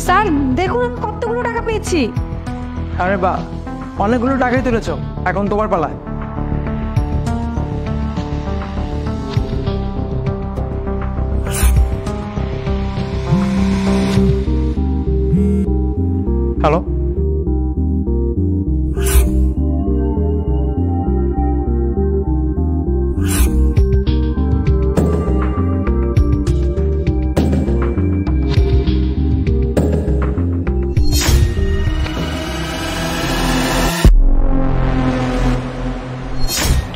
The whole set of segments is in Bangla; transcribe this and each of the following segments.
স্যার দেখুন আমি কতগুলো টাকা পেয়েছি। আরে বাহ, অনেকগুলো টাকাই তুলেছ, এখন তোমার পালা। হ্যালো,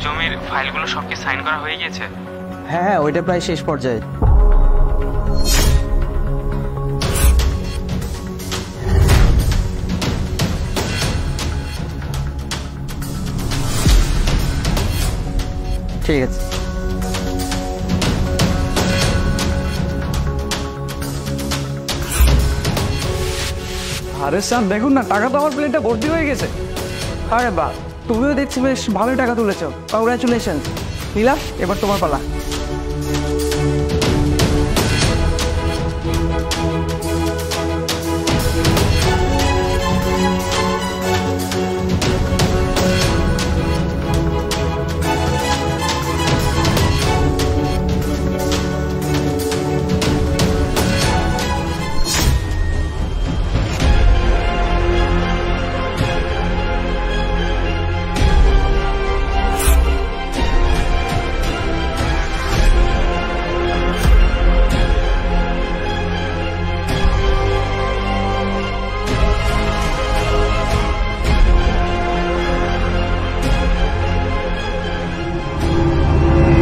জমির ফাইলগুলো সব কি সাইন করা হয়ে গেছে? হ্যাঁ ওইটা প্রায় শেষ পর্যায়ে। ঠিক আছে। আরে স্যার দেখুন না, টাকা তো আমার প্লেটটা ভর্তি হয়ে গেছে। আরে বাহ, তুমিও দেখছি বেশ ভালোই টাকা তুলেছ, কংগ্রাচুলেশন। নীলা, এবার তোমার পালা।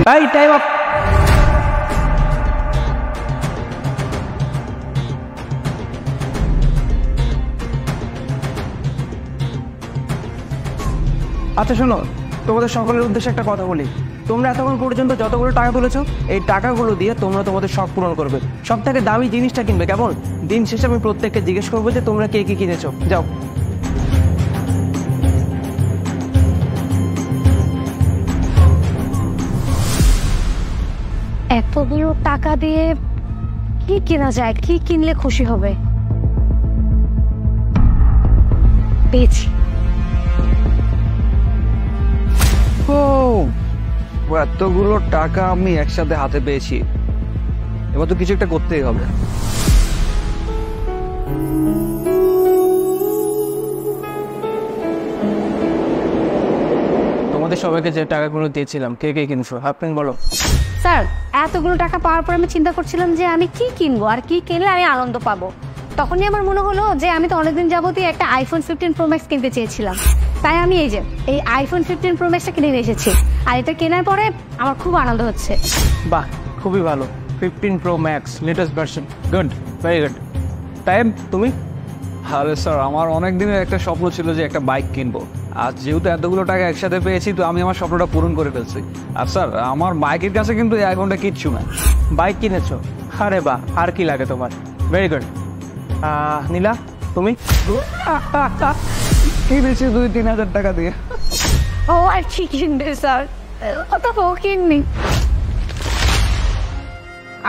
ভাই টাইম আপ। আচ্ছা শোনো, তোমাদের সকলের উদ্দেশ্যে একটা কথা বলি। তোমরা এতক্ষণ পর্যন্ত যতগুলো টাকা তুলেছো, এই টাকাগুলো দিয়ে তোমরা তোমাদের শখ পূরণ করবে। সব থেকে দামি জিনিসটা কিনবে, কেমন? দিন শেষে আমি প্রত্যেককে জিজ্ঞেস করবো যে তোমরা কে কি কিনেছো। যাও। এতগুলো টাকা দিয়ে কি কেনা যায়, কি কিনলে খুশি হবে? পেয়েছি। ও, এতগুলো টাকা আমি একসাথে হাতে পেয়েছি, এবার তো কিছু একটা করতেই হবে। তোমাদের সবাইকে যে টাকাগুলো দিয়েছিলাম, কে কে কিনছো আপনি বলো। স্যার এতগুলো টাকা পাওয়ার পর আমি চিন্তা করছিলাম যে আমি কি কিনবো আর কি কিনলে আমি আনন্দ পাবো। তখনই আমার মনে হলো যে আমি তো অনেকদিন যাবতই একটা আইফোন 15 প্রো ম্যাক্স কিনতে চেয়েছিলাম, তাই আমি এই আইফোন 15 প্রো ম্যাক্সটা কিনে নিয়ে এসেছি। আর এটা কেনার পরে আমার খুব আনন্দ হচ্ছে। বাহ, খুবই ভালো। 15 pro max latest version, good, very good. Time, তুমি? আরে স্যার, আমার অনেক দিনের একটা স্বপ্ন ছিল যে একটা বাইক কিনবো। আর যেহেতু এতগুলো টাকা একসাথে পেয়েছি, তো আমি আমার স্বপ্নটা পূরণ করে ফেলছি। আর স্যার, আমার বাইকের কাছে কিন্তু এই আইফোনটা কিচ্ছু না। বাইক কিনেছো? আরে বাহ, আর কি লাগে তোমার? Very good. নীলা, তুমি? কিনেছি 2-3 হাজার টাকা দিয়ে। ও আর কি কিনবে স্যার, অত কিননি।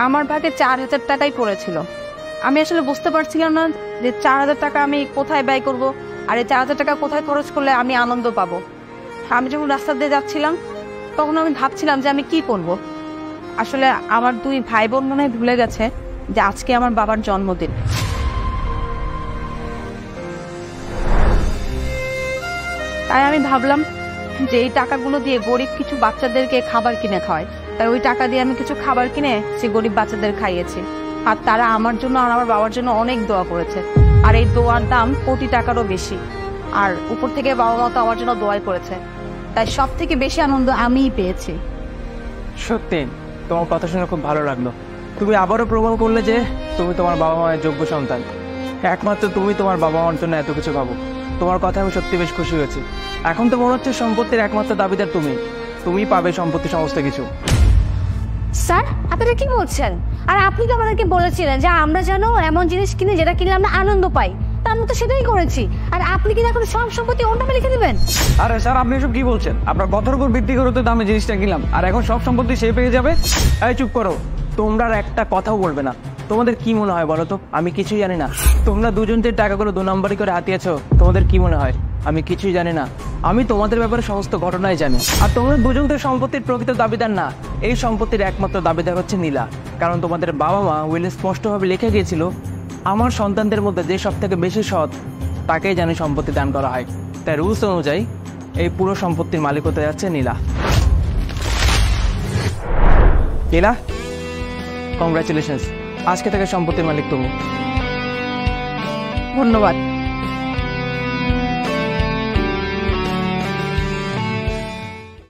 আমার ভাগে 4,000 টাকাই পড়েছিল। আমি আসলে বুঝতে পারছিলাম না যে 4,000 টাকা আমি কোথায় ব্যয় করব, আর এই 4,000 টাকা কোথায় খরচ করলে আমি আনন্দ পাবো। আমি যখন রাস্তা দিয়ে যাচ্ছিলাম তখন আমি ভাবছিলাম যে আমি কি করব। আসলে আমার 2 ভাই বোন মনে হয় ভুলে গেছে যে আজকে আমার বাবার জন্মদিন। তাই আমি ভাবলাম যে এই টাকাগুলো দিয়ে গরিব কিছু বাচ্চাদেরকে খাবার কিনে খাওয়াই। তাই ওই টাকা দিয়ে আমি কিছু খাবার কিনে সে গরিব বাচ্চাদের খাইয়েছি। আর তারা আমার জন্য আর আমার বাবার জন্য অনেক দোয়া করেছে। আর এই দোয়ার দাম কোটি টাকারও বেশি। আর উপর থেকে বাবা মা তো আমার জন্য দোয়াই করেছে। তাই সব থেকে বেশি আনন্দ আমিই পেয়েছি। সত্যি তোমার কথা শুনে খুব ভালো লাগলো। তুমি আবারও প্রমাণ করলে যে তুমি তোমার বাবা মায়ের যোগ্য সন্তান। একমাত্র তুমি তোমার বাবা মার জন্য এত কিছু ভাবো। তোমার কথা আমি সত্যি বেশ খুশি হয়েছি। এখন তো মনে হচ্ছে সম্পত্তির একমাত্র দাবিদার তুমি পাবে সম্পত্তি সমস্ত কিছু। স্যার আপনারা কি বলছেন? আর আপনি তো আমাদেরকে বলেছিলেন যে আমরা যেন এমন জিনিস কিনে যেটা কিনলে আমরা আনন্দ পাই। তা আমরা তো সেটাই করেছি। আর আপনি কি এখন সব সম্পত্তি ওর নামে লিখে দিবেন? আরে স্যার, আপনি এসব কি বলছেন? আপনার কথার উপর ভিত্তি করে তো আমি জিনিসটা কিনলাম, আর এখন সব সম্পত্তি সে পেয়ে যাবে। এই চুপ করো, তোমরা আর একটা কথাও বলবে না। তোমাদের কি মনে হয় বলো তো? আমি কিছুই জানি না। তোমরা দুজন যে টাকাগুলো 2 নম্বরই করে হাতিয়েছো, তোমাদের কি মনে হয় আমি কিছুই জানি না? আমি তোমাদের ব্যাপারে সমস্ত ঘটনাই জানি। আর তোমরা দুজন তো সম্পত্তির প্রকৃত দাবিদার না। এই সম্পত্তির একমাত্র দাবিদার হচ্ছে নীলা। কারণ তোমাদের বাবা মা উইলে স্পষ্টভাবে লিখে গিয়েছিল, আমার সন্তানদের মধ্যে যে সব থেকে বেশি সৎ তাকেই জানি সম্পত্তি দান করা হয়। তাই রুলস অনুযায়ী এই পুরো সম্পত্তির মালিক হতে যাচ্ছে নীলা। নীলা, কংগ্রাচুলেশনস, আজকে থেকে সম্পত্তির মালিক তুমি। ধন্যবাদ।